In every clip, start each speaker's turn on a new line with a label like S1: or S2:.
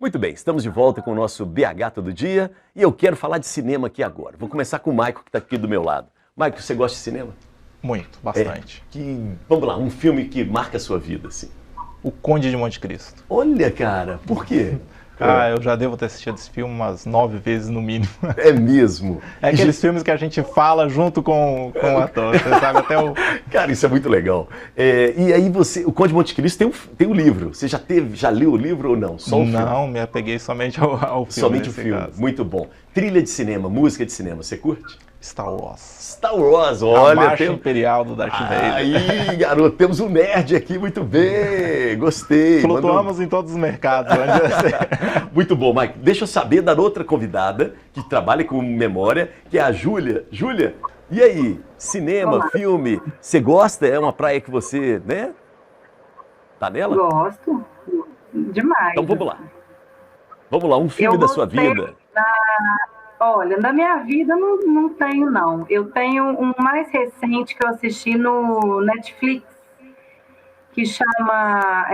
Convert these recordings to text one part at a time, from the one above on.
S1: Muito bem, estamos de volta com o nosso BH Todo Dia e eu quero falar de cinema aqui agora. Vou começar com o Maico, que está aqui do meu lado. Maico, você gosta de cinema?
S2: Muito, bastante.
S1: Vamos lá, um filme que marca a sua vida, assim.
S2: O Conde de Monte Cristo.
S1: Olha, cara, por quê?
S2: Eu já devo ter assistido esse filme umas 9 vezes no mínimo.
S1: É mesmo?
S2: É aqueles filmes que a gente fala junto com o ator, você sabe, até o...
S1: Cara, isso é muito legal. E aí o Conde de Monte Cristo tem um livro. Você já leu o livro ou não? Só o filme?
S2: Não, me apeguei somente ao filme.
S1: Somente o filme, caso. Muito bom. Trilha de cinema, música de cinema, você curte?
S2: Star Wars.
S1: Star Wars, olha.
S2: A marcha imperial do Darth Vader.
S1: Aí, garoto, temos um nerd aqui, muito bem, gostei.
S2: Flutuamos em todos os mercados.
S1: Muito bom, Mike. Deixa eu saber da outra convidada que trabalha com memória, que é a Júlia. Júlia, e aí? Cinema, olá. Filme, você gosta? É uma praia que você, né? Tá nela?
S3: Gosto, demais.
S1: Então vamos lá. Vamos lá, um filme da sua vida.
S3: Olha, na minha vida não tenho, não. Eu tenho um mais recente que eu assisti no Netflix, que chama...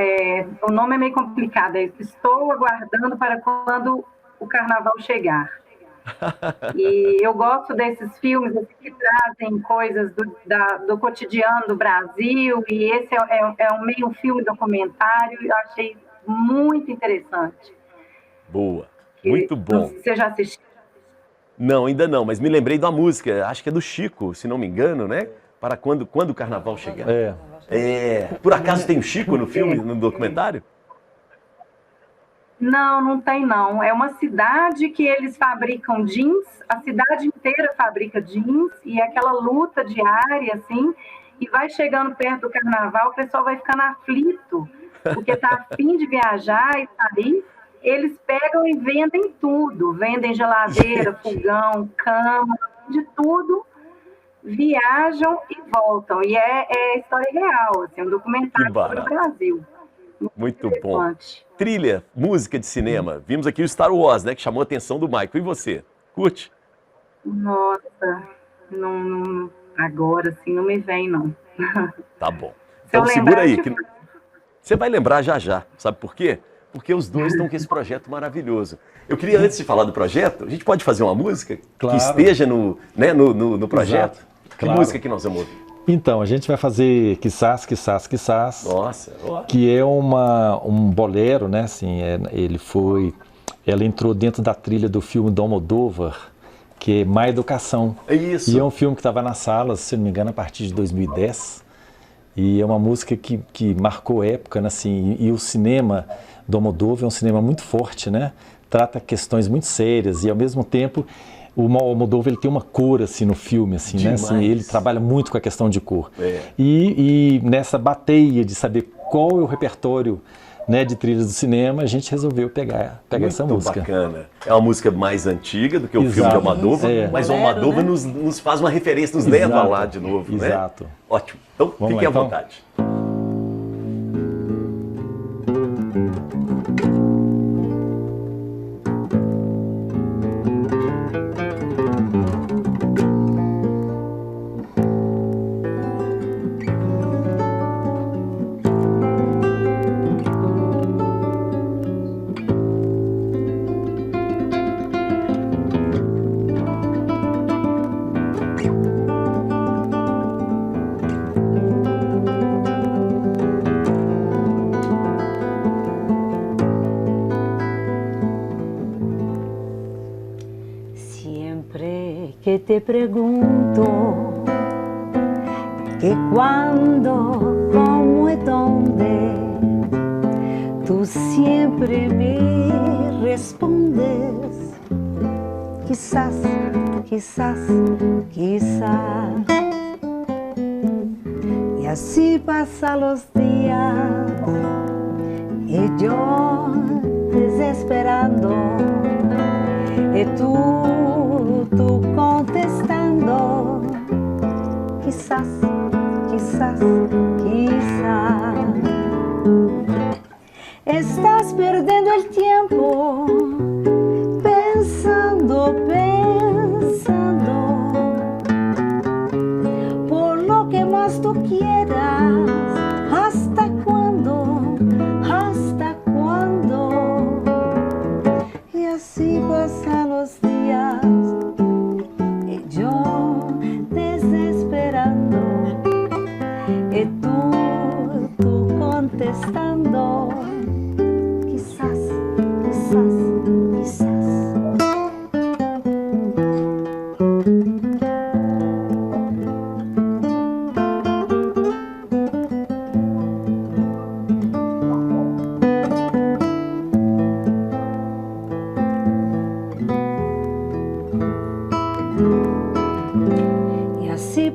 S3: o nome é meio complicado, Estou Aguardando para Quando o Carnaval Chegar. E eu gosto desses filmes assim, que trazem coisas do cotidiano do Brasil, e esse é um meio filme documentário, eu achei muito interessante.
S1: Boa, muito bom.
S3: Você já assistiu?
S1: Não, ainda não, mas me lembrei da música, acho que é do Chico, se não me engano, né? Para quando o carnaval chegar. Por acaso tem o Chico no filme, no documentário?
S3: Não tem não. É uma cidade que eles fabricam jeans, a cidade inteira fabrica jeans, e é aquela luta diária, assim, e vai chegando perto do carnaval, o pessoal vai ficando aflito, porque tá a fim de viajar e sair. Eles pegam e vendem tudo, vendem geladeira, fogão, cama, de tudo, viajam e voltam. E é história real, assim, um documentário sobre o Brasil.
S1: Muito bom. Trilha, música de cinema. Vimos aqui o Star Wars, né, que chamou a atenção do Michael. E você? Curte?
S3: Nossa, não, agora assim não me vem, não.
S1: Tá bom. Então segura aí, que você vai lembrar já. Sabe por quê? Porque os dois estão com esse projeto maravilhoso. Eu queria, antes de falar do projeto, a gente pode fazer uma música que esteja no projeto? Exato. Que música que nós vamos ouvir?
S4: Então, a gente vai fazer Quizás, Quizás, Quizás.
S1: Nossa!
S4: Que é um bolero, né? Assim, ela entrou dentro da trilha do filme do Almodóvar, que é Má Educação.
S1: É isso.
S4: E é um filme que estava nas salas, se não me engano, a partir de 2010. E é uma música que marcou época, né? Assim, e o cinema do Almodóvar é um cinema muito forte, né? Trata questões muito sérias e, ao mesmo tempo, o Almodóvar ele tem uma cor assim, no filme, assim, né? Assim, ele trabalha muito com a questão de cor. E nessa bateia de saber qual é o repertório, né, de trilhas do cinema, a gente resolveu pegar essa música.
S1: Muito bacana. É uma música mais antiga do que o filme de Almodóvar, mas o Almodóvar nos faz uma referência, nos leva lá de novo.
S4: Exato.
S1: Né? Ótimo. Então, fiquem à vontade.
S5: Que te pregunto que cuándo, cómo y dónde, tú siempre me respondes quizás, quizás, quizás. Y así pasan los días y yo desesperando y tú contestando quizás, quizás, quizás. Estás perdiendo el tiempo pensando, por lo que más tú quieras. ¿Hasta cuándo? ¿Hasta cuándo? y tú contestando, quizás, quizás, quizás.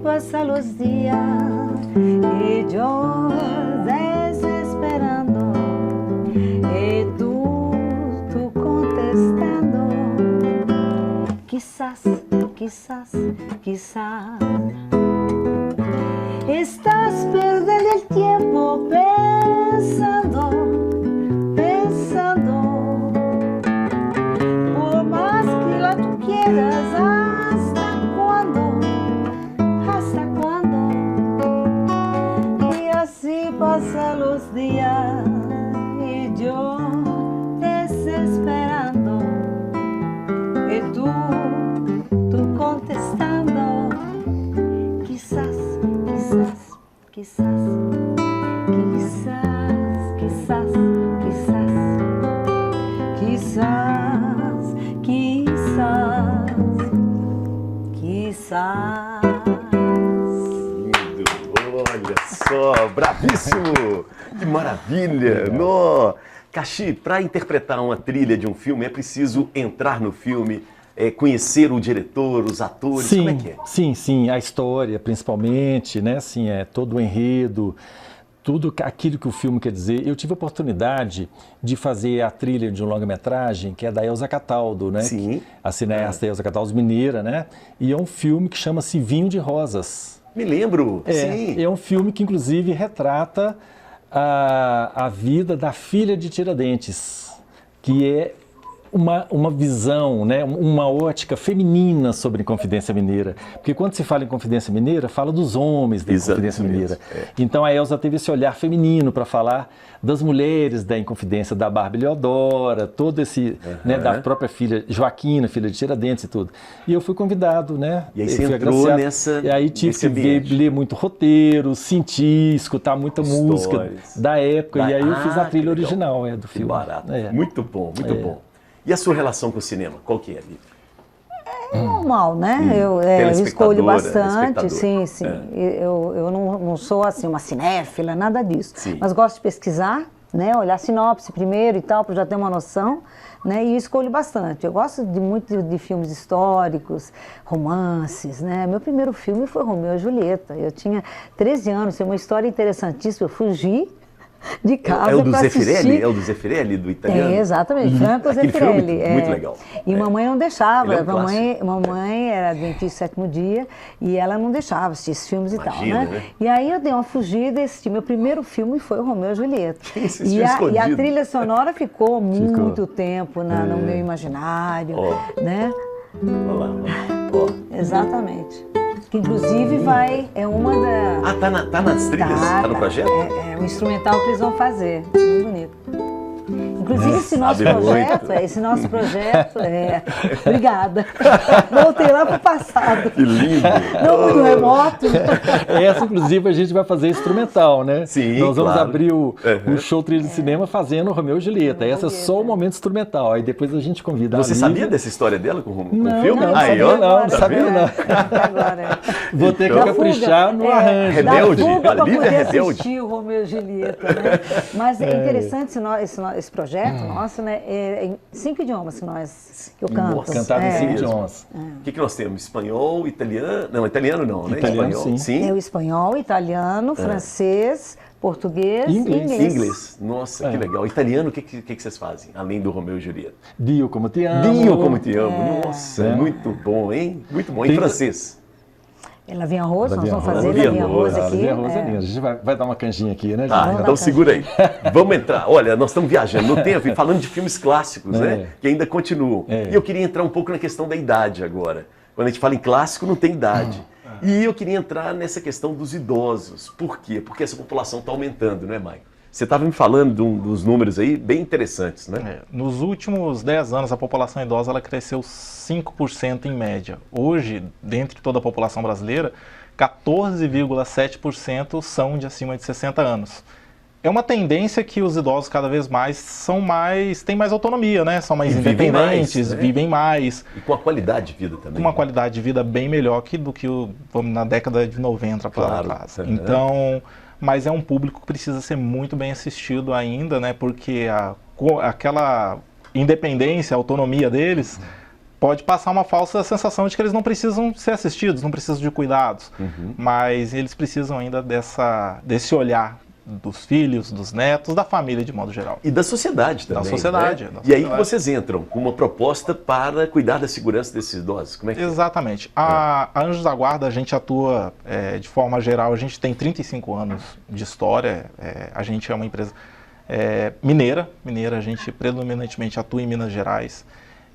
S5: Pasan los días y yo desesperando y tú contestando, quizás, quizás, quizás. Estás perdiendo el tiempo pensando, pensando, por más que la tú quieras. Pasan los días y yo desesperando y tú contestando, quizás, quizás, quizás, quizás, quizás, quizás, quizás, quizás, quizás.
S1: Olha só, bravíssimo! Que maravilha! No. Caxi, para interpretar uma trilha de um filme é preciso entrar no filme, conhecer o diretor, os atores,
S4: sim,
S1: como é que é?
S4: Sim, a história principalmente, né? Assim, todo o enredo, tudo aquilo que o filme quer dizer. Eu tive a oportunidade de fazer a trilha de um longa-metragem que é da Elza Cataldo, né?
S1: Sim.
S4: A cineasta Elza Cataldo, mineira, né? E é um filme que chama-se Vinho de Rosas.
S1: Me lembro, sim.
S4: É um filme que, inclusive, retrata a vida da filha de Tiradentes, que é uma visão, né, uma ótica feminina sobre Inconfidência Mineira. Porque quando se fala em Inconfidência Mineira, fala dos homens da Inconfidência Mineira. Então a Elza teve esse olhar feminino para falar das mulheres da Inconfidência, da Bárbara Leodora, todo esse, né, da própria filha Joaquina, filha de Tiradentes e tudo. E eu fui convidado, né?
S1: E aí você entrou nessa.
S4: E aí tive que ler muito roteiro, sentir, escutar muita música da época. E aí eu fiz a trilha original do filme.
S1: Que barato. Muito bom, muito bom. E a sua relação com o cinema, qual que é, Lívia?
S5: É normal, né? Eu escolho bastante, sim. Eu não sou assim uma cinéfila, nada disso. Sim. Mas gosto de pesquisar, né? Olhar a sinopse primeiro e tal, para já ter uma noção, né? E escolho bastante. Eu gosto muito de filmes históricos, romances, né? Meu primeiro filme foi Romeu e Julieta. Eu tinha 13 anos, tem uma história interessantíssima. Eu fugi de casa
S1: é o do
S5: para assistir.
S1: É o do Zeffirelli, do italiano?
S5: Exatamente, Franco Zeffirelli.
S1: Muito legal.
S5: E mamãe não deixava, mamãe era adventista do sétimo dia e ela não deixava assistir esses filmes e tal, né? E aí eu dei uma fugida e assisti. Meu primeiro filme foi o Romeu e Julieta. E a trilha sonora ficou muito tempo no meu imaginário, né?
S1: Olha lá,
S5: Exatamente. Que inclusive é uma da...
S1: tá nas trilhas? Tá no projeto?
S5: É o instrumental que eles vão fazer. Muito bonito. Inclusive esse nosso projeto Obrigada. Voltei lá pro passado.
S1: Que lindo.
S5: Não muito remoto.
S4: Essa, inclusive, a gente vai fazer instrumental, né?
S1: Sim,
S4: nós vamos abrir o show Trilha de Cinema fazendo Romeu e Julieta. Essa é só o momento instrumental. Aí depois a gente convida
S1: Você sabia dessa história dela com o filme?
S4: Não sabia não. Vou ter que caprichar no arranjo.
S1: Rebelde.
S5: A Lívia é rebelde. Assistir o Romeu e Julieta, né? Mas é interessante esse projeto nosso, né? Em 5 idiomas que eu canto.
S1: Nossa,
S4: cantado em 5 idiomas.
S1: O que nós temos? Espanhol, italiano? Não, italiano não, né?
S4: Italiano, sim.
S5: É o espanhol, italiano, francês, português e inglês.
S1: Nossa, que legal. Italiano, o que vocês fazem, além do Romeu e Julieta?
S4: Dio como te amo.
S1: Dio como te amo. Nossa, muito bom, hein? Muito bom. Em francês?
S5: La Vie en Rose, nós vamos fazer La Vie en Rose aqui.
S4: La Vie en Rose é linda. A gente vai dar uma canjinha aqui, né?
S1: Tá, então segura aí. Vamos entrar. Olha, nós estamos viajando no tempo e falando de filmes clássicos, né? Que ainda continuam. E eu queria entrar um pouco na questão da idade agora. Quando a gente fala em clássico, não tem idade. E eu queria entrar nessa questão dos idosos. Por quê? Porque essa população está aumentando, não é, Maicon? Você estava me falando dos números aí bem interessantes, né?
S2: Nos últimos 10 anos, a população idosa ela cresceu 5% em média. Hoje, dentre toda a população brasileira, 14,7% são de acima de 60 anos. É uma tendência que os idosos cada vez mais têm mais autonomia, né? São mais independentes, vivem mais.
S1: E com a qualidade de vida também.
S2: Com uma qualidade de vida bem melhor do que na década de 90 para trás. Então, mas é um público que precisa ser muito bem assistido ainda, né? Porque aquela independência, a autonomia deles pode passar uma falsa sensação de que eles não precisam ser assistidos, não precisam de cuidados. Mas eles precisam ainda desse olhar dos filhos, dos netos, da família de modo geral.
S1: E da sociedade também.
S2: Da sociedade.
S1: Né? E aí vocês entram com uma proposta para cuidar da segurança desses idosos. Como é que
S2: Exatamente. A Anjos da Guarda, a gente atua de forma geral, a gente tem 35 anos de história, a gente é uma empresa mineira, a gente predominantemente atua em Minas Gerais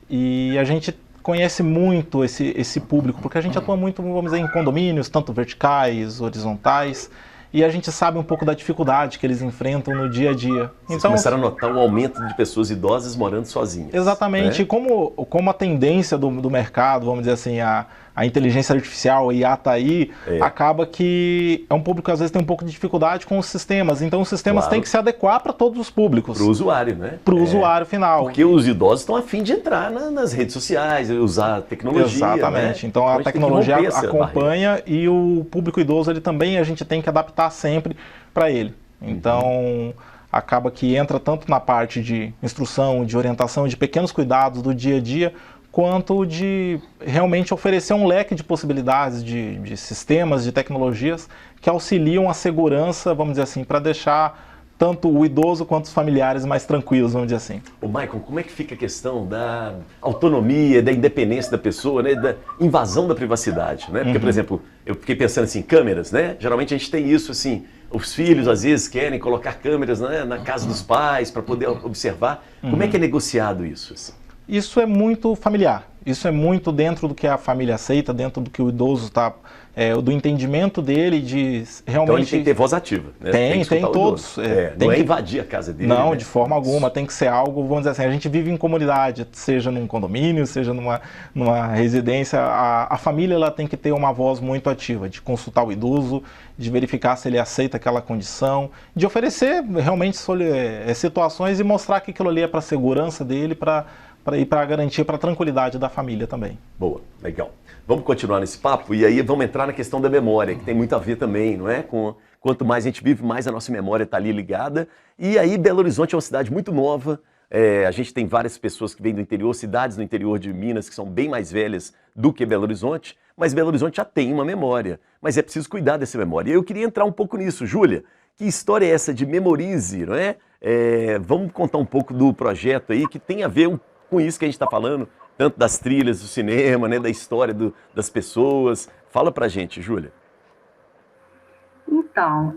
S2: e a gente conhece muito esse público, porque a gente atua muito, vamos dizer, em condomínios, tanto verticais, horizontais, e a gente sabe um pouco da dificuldade que eles enfrentam no dia a dia.
S1: Vocês começaram a notar um aumento de pessoas idosas morando sozinhas.
S2: Exatamente. Né? E como a tendência do mercado, vamos dizer assim, a inteligência artificial, a IA está aí, acaba que é um público que às vezes tem um pouco de dificuldade com os sistemas. Então os sistemas têm que se adequar para todos os públicos.
S1: Para o usuário, né?
S2: Para o usuário final.
S1: Porque os idosos estão a fim de entrar nas redes sociais, usar a tecnologia.
S2: Exatamente.
S1: Né?
S2: Então a tecnologia acompanha e o público idoso ele também a gente tem que adaptar sempre para ele. Então acaba que entra tanto na parte de instrução, de orientação, de pequenos cuidados do dia a dia, quanto de realmente oferecer um leque de possibilidades de sistemas, de tecnologias que auxiliam a segurança, vamos dizer assim, para deixar tanto o idoso quanto os familiares mais tranquilos, vamos dizer assim.
S1: Ô Michael, como é que fica a questão da autonomia, da independência da pessoa, né, da invasão da privacidade, né? Porque, por exemplo, eu fiquei pensando assim, câmeras, né? Geralmente a gente tem isso assim, os filhos às vezes querem colocar câmeras, né, na casa dos pais para poder observar. Como é que é negociado isso? Assim?
S2: Isso é muito familiar, isso é muito dentro do que a família aceita, dentro do que o idoso está, do entendimento dele de realmente...
S1: Então ele tem que ter voz ativa, né?
S2: Tem todos.
S1: Não é invadir a casa dele.
S2: Não,
S1: né?
S2: de forma alguma, tem que ser algo, vamos dizer assim, a gente vive em comunidade, seja num condomínio, seja numa residência, a família ela tem que ter uma voz muito ativa, de consultar o idoso, de verificar se ele aceita aquela condição, de oferecer realmente situações e mostrar que aquilo ali é para a segurança dele, para a garantia, para a tranquilidade da família também.
S1: Boa, legal. Vamos continuar nesse papo e aí vamos entrar na questão da memória, que tem muito a ver também, não é? Quanto mais a gente vive, mais a nossa memória está ali ligada. E aí Belo Horizonte é uma cidade muito nova, a gente tem várias pessoas que vêm do interior, cidades no interior de Minas que são bem mais velhas do que Belo Horizonte, mas Belo Horizonte já tem uma memória, mas é preciso cuidar dessa memória. E eu queria entrar um pouco nisso. Júlia, que história é essa de Memorize, não é? Vamos contar um pouco do projeto aí, que tem a ver com isso que a gente está falando, tanto das trilhas do cinema, né, da história das pessoas. Fala pra gente, Júlia.
S3: Então,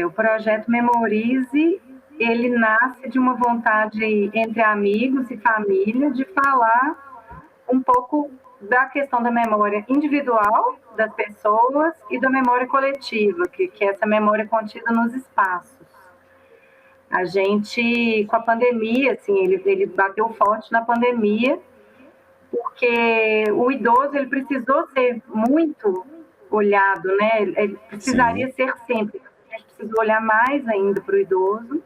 S3: o projeto Memorize, ele nasce de uma vontade entre amigos e família de falar um pouco da questão da memória individual das pessoas e da memória coletiva, que é essa memória contida nos espaços. A gente, com a pandemia, assim, ele bateu forte na pandemia, porque o idoso ele precisou ser muito olhado, né? Ele precisaria ser sempre. A gente precisa olhar mais ainda para o idoso.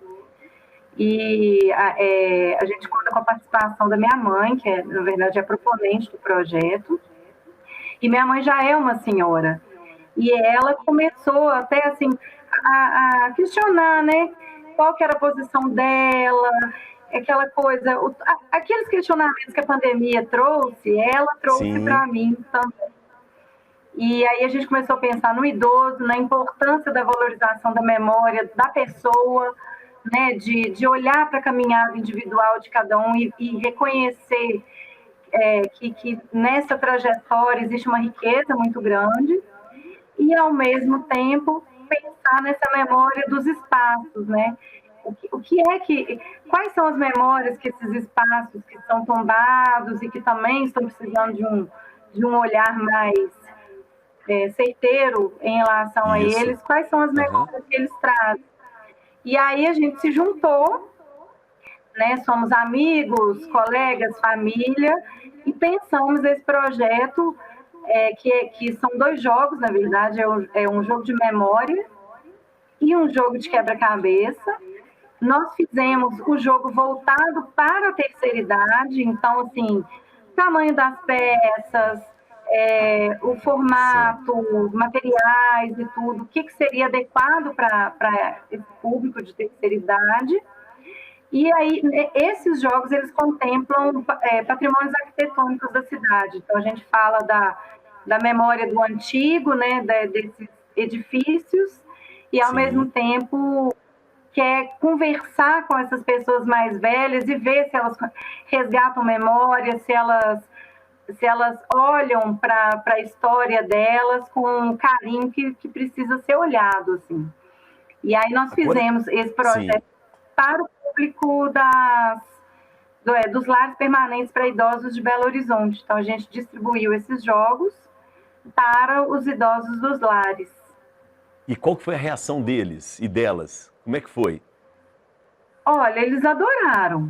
S3: E a gente conta com a participação da minha mãe, que na verdade é a proponente do projeto. E minha mãe já é uma senhora. E ela começou até assim a questionar, né? Qual que era a posição dela, aquela coisa, aqueles questionamentos que a pandemia trouxe, ela trouxe para mim também. E aí a gente começou a pensar no idoso, na importância da valorização da memória da pessoa, né, de olhar para a caminhada individual de cada um e reconhecer que nessa trajetória existe uma riqueza muito grande e, ao mesmo tempo, pensar nessa memória dos espaços, né? Quais são as memórias que esses espaços que estão tombados e que também estão precisando de um olhar mais certeiro em relação a eles, quais são as memórias que eles trazem? E aí a gente se juntou, né? Somos amigos, colegas, família, e pensamos esse projeto que são 2 jogos, na verdade, é um jogo de memória e um jogo de quebra-cabeça. Nós fizemos o jogo voltado para a terceira idade, então, assim, tamanho das peças, o formato, materiais e tudo, o que seria adequado para esse público de terceira idade. E aí, esses jogos, eles contemplam patrimônios arquitetônicos da cidade. Então, a gente fala da memória do antigo, né, desses edifícios, e, ao mesmo tempo, quer conversar com essas pessoas mais velhas e ver se elas resgatam memória, se elas olham para a história delas com um carinho que precisa ser olhado, assim. E aí nós fizemos esse projeto para o público dos lares permanentes para idosos de Belo Horizonte. Então, a gente distribuiu esses jogos para os idosos dos lares.
S1: E qual que foi a reação deles e delas? Como é que foi?
S3: Olha, eles adoraram.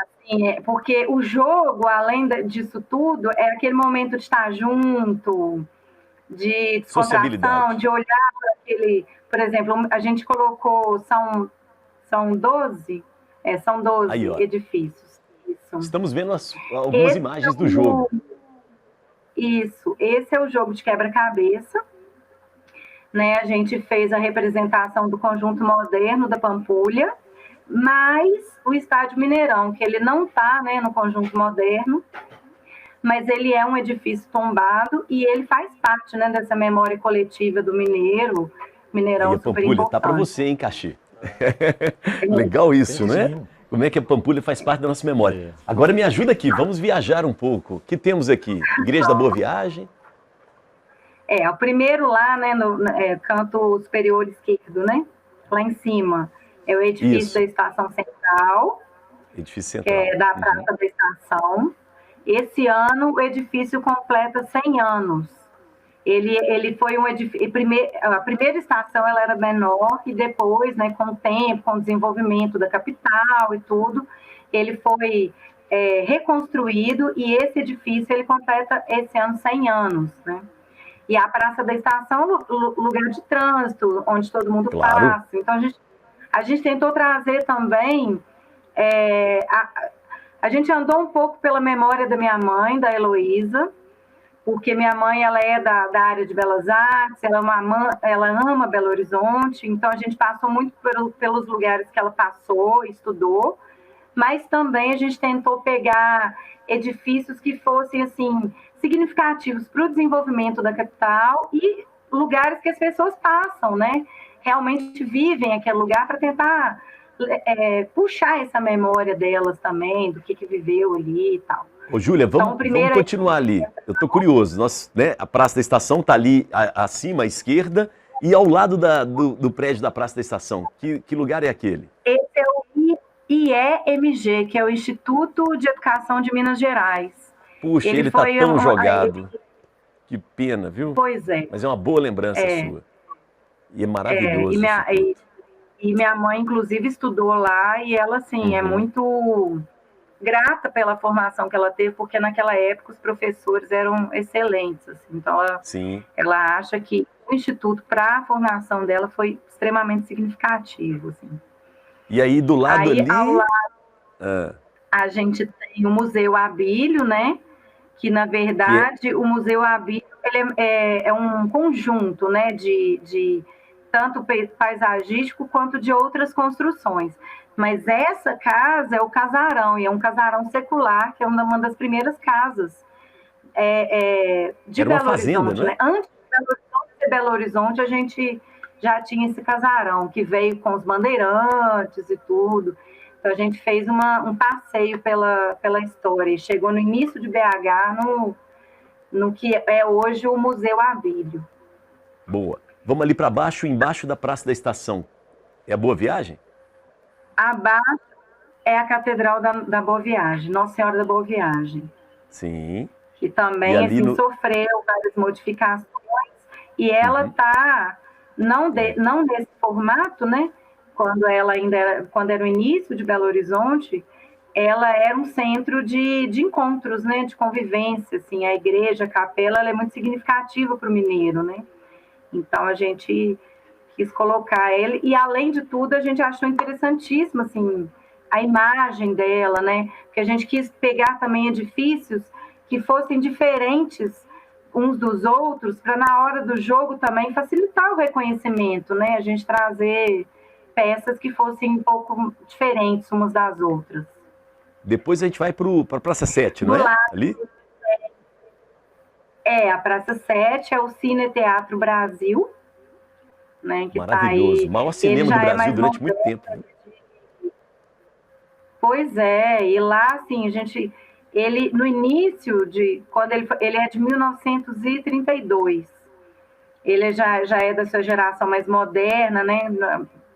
S3: Assim, porque o jogo, além disso tudo, é aquele momento de estar junto, de descontração, de olhar para aquele... Por exemplo, a gente colocou, são 12 aí, edifícios. Isso.
S1: Estamos vendo algumas imagens do jogo.
S3: Isso, esse é o jogo de quebra-cabeça. Né, a gente fez a representação do conjunto moderno da Pampulha, mas o Estádio Mineirão, que ele não está, né, no conjunto moderno, mas ele é um edifício tombado e ele faz parte, né, dessa memória coletiva do Mineirão.
S1: E a Pampulha está para você, hein, Caxi? Legal isso, né? Como é que a Pampulha faz parte da nossa memória. Agora me ajuda aqui, vamos viajar um pouco. O que temos aqui? Igreja da Boa Viagem.
S3: O primeiro lá, né, no canto superior esquerdo, né? Lá em cima. É o edifício da Estação Central.
S1: Edifício Central.
S3: Que é da Praça da Estação. Esse ano, o edifício completa 100 anos. Ele foi um edifício... A primeira estação ela era menor e depois, né, com o tempo, com o desenvolvimento da capital e tudo, ele foi reconstruído e esse edifício ele completa esse ano 100 anos, né? E a Praça da Estação, lugar de trânsito, onde todo mundo passa. Então, a gente tentou trazer também... a gente andou um pouco pela memória da minha mãe, da Heloísa, porque minha mãe ela é da área de Belas Artes, ela ama Belo Horizonte, então a gente passou muito pelos lugares que ela passou, estudou, mas também a gente tentou pegar edifícios que fossem, assim, significativos para o desenvolvimento da capital e lugares que as pessoas passam, né? Realmente vivem aquele lugar para tentar puxar essa memória delas também, do que viveu ali e tal.
S1: Ô, Júlia, vamos continuar ali. Eu estou curioso. A Praça da Estação está ali acima, à esquerda, e ao lado do prédio da Praça da Estação. Que lugar é aquele?
S3: Esse é o IEMG, que é o Instituto de Educação de Minas Gerais.
S1: Puxa, ele está tão jogado. Que pena, viu?
S3: Pois é.
S1: Mas é uma boa lembrança sua. E é maravilhoso.
S3: E minha mãe, inclusive, estudou lá e ela, assim, é muito grata pela formação que ela teve, porque naquela época os professores eram excelentes. Assim, então, ela acha que o Instituto, para a formação dela, foi extremamente significativo. Assim.
S1: E aí, do lado ali...
S3: Ao lado, a gente tem o Museu Abílio, né? Que, na verdade, o Museu Abílio ele é um conjunto, né, de tanto paisagístico quanto de outras construções. Mas essa casa é o casarão, e é um casarão secular, que é uma das primeiras casas de Belo Horizonte. Né? Antes de Belo Horizonte, a gente já tinha esse casarão, que veio com os bandeirantes e tudo. Então, a gente fez um passeio pela história, e chegou no início de BH, no que é hoje o Museu Abílio.
S1: Boa. Vamos ali para baixo, embaixo da Praça da Estação. É a Boa Viagem?
S3: Abaixo é a Catedral da Boa Viagem, Nossa Senhora da Boa Viagem.
S1: Sim.
S3: Que também assim, sofreu várias modificações. E ela está, não nesse formato, né? Quando era o início de Belo Horizonte, ela era um centro de encontros, né, de convivência, assim, a igreja, a capela, ela é muito significativa para o mineiro, né? Então a gente quis colocar ele, e além de tudo a gente achou interessantíssimo, assim, a imagem dela, né? Porque a gente quis pegar também edifícios que fossem diferentes uns dos outros, para na hora do jogo também facilitar o reconhecimento, né? A gente trazer peças que fossem um pouco diferentes umas das outras.
S1: Depois a gente vai para a Praça 7, não é?
S3: Lado,
S1: ali?
S3: A Praça 7 é o Cine Teatro Brasil, né? Que
S1: maravilhoso,
S3: tá aí.
S1: Maior cinema do Brasil durante muito tempo.
S3: Pois é, e lá, assim, ele, no início, quando ele é de 1932, ele já é da sua geração mais moderna, né,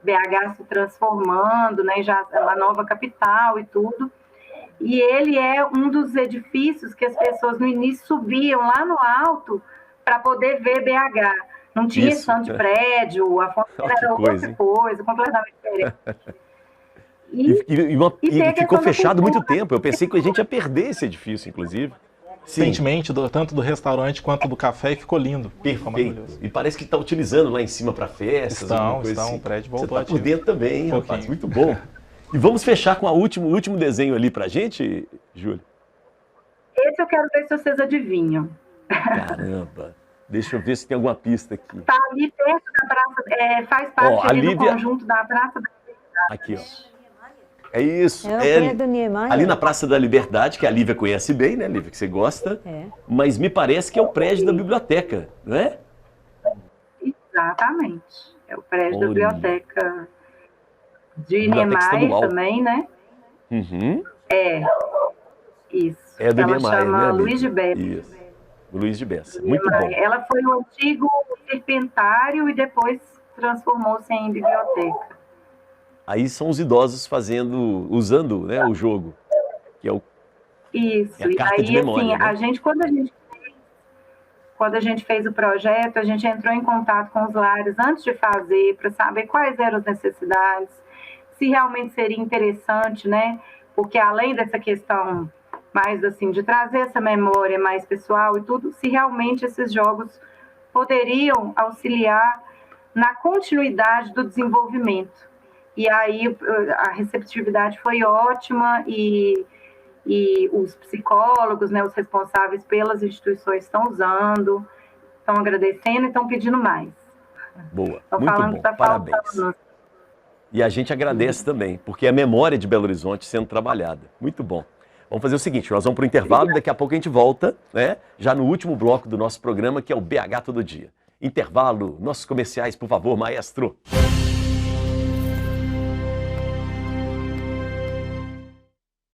S3: BH se transformando, né, já a nova capital e tudo, e ele é um dos edifícios que as pessoas no início subiam lá no alto para poder ver BH. Não tinha esse de prédio, a fonte era outra coisa, completamente diferente.
S1: E ficou fechado muito tempo. Eu pensei que a gente ia perder esse edifício, inclusive.
S2: Recentemente, tanto do restaurante quanto do café, e ficou lindo.
S1: Perfeito. E parece que está utilizando lá em cima para festas.
S2: Estão,
S1: assim.
S2: O prédio voltou
S1: Você tá por dentro também, rapaz. Muito bom. E vamos fechar com o último desenho ali pra gente, Júlia?
S3: Esse eu quero ver se vocês adivinham.
S1: Caramba. Deixa eu ver se tem alguma pista aqui.
S3: Está ali perto da praça, faz parte ali do conjunto da Praça da Liberdade.
S1: Aqui, ó. É isso.
S5: É do Niemeyer.
S1: Ali na Praça da Liberdade, que a Lívia conhece bem, né, Lívia, que você gosta. Mas me parece que é o prédio da biblioteca, não é?
S3: Exatamente. É o prédio da biblioteca de Niemeyer também, né?
S1: Uhum.
S3: Isso.
S1: É do
S3: Ela
S1: Niemeyer,
S3: chama
S1: né,
S3: Luiz de Bessa.
S1: Isso. Luiz de Bessa. Muito bom.
S3: Ela foi o antigo serpentário e depois transformou-se em biblioteca.
S1: Aí são os idosos usando, né, o jogo, que é o
S3: Isso.
S1: a carta de memória,
S3: assim,
S1: né?
S3: quando a gente fez o projeto, a gente entrou em contato com os lares antes de fazer, para saber quais eram as necessidades, se realmente seria interessante, né? Porque além dessa questão mais assim de trazer essa memória mais pessoal e tudo, se realmente esses jogos poderiam auxiliar na continuidade do desenvolvimento. E aí a receptividade foi ótima e os psicólogos, né, os responsáveis pelas instituições estão usando, estão agradecendo e estão pedindo mais.
S1: Boa,
S3: estão
S1: muito
S3: falando
S1: bom,
S3: que tá
S1: parabéns.
S3: Faltando.
S1: E a gente agradece também, porque é a memória de Belo Horizonte sendo trabalhada. Muito bom. Vamos fazer o seguinte, nós vamos para o intervalo, daqui a pouco a gente volta, né, já no último bloco do nosso programa, que é o BH Todo Dia. Intervalo, nossos comerciais, por favor, maestro.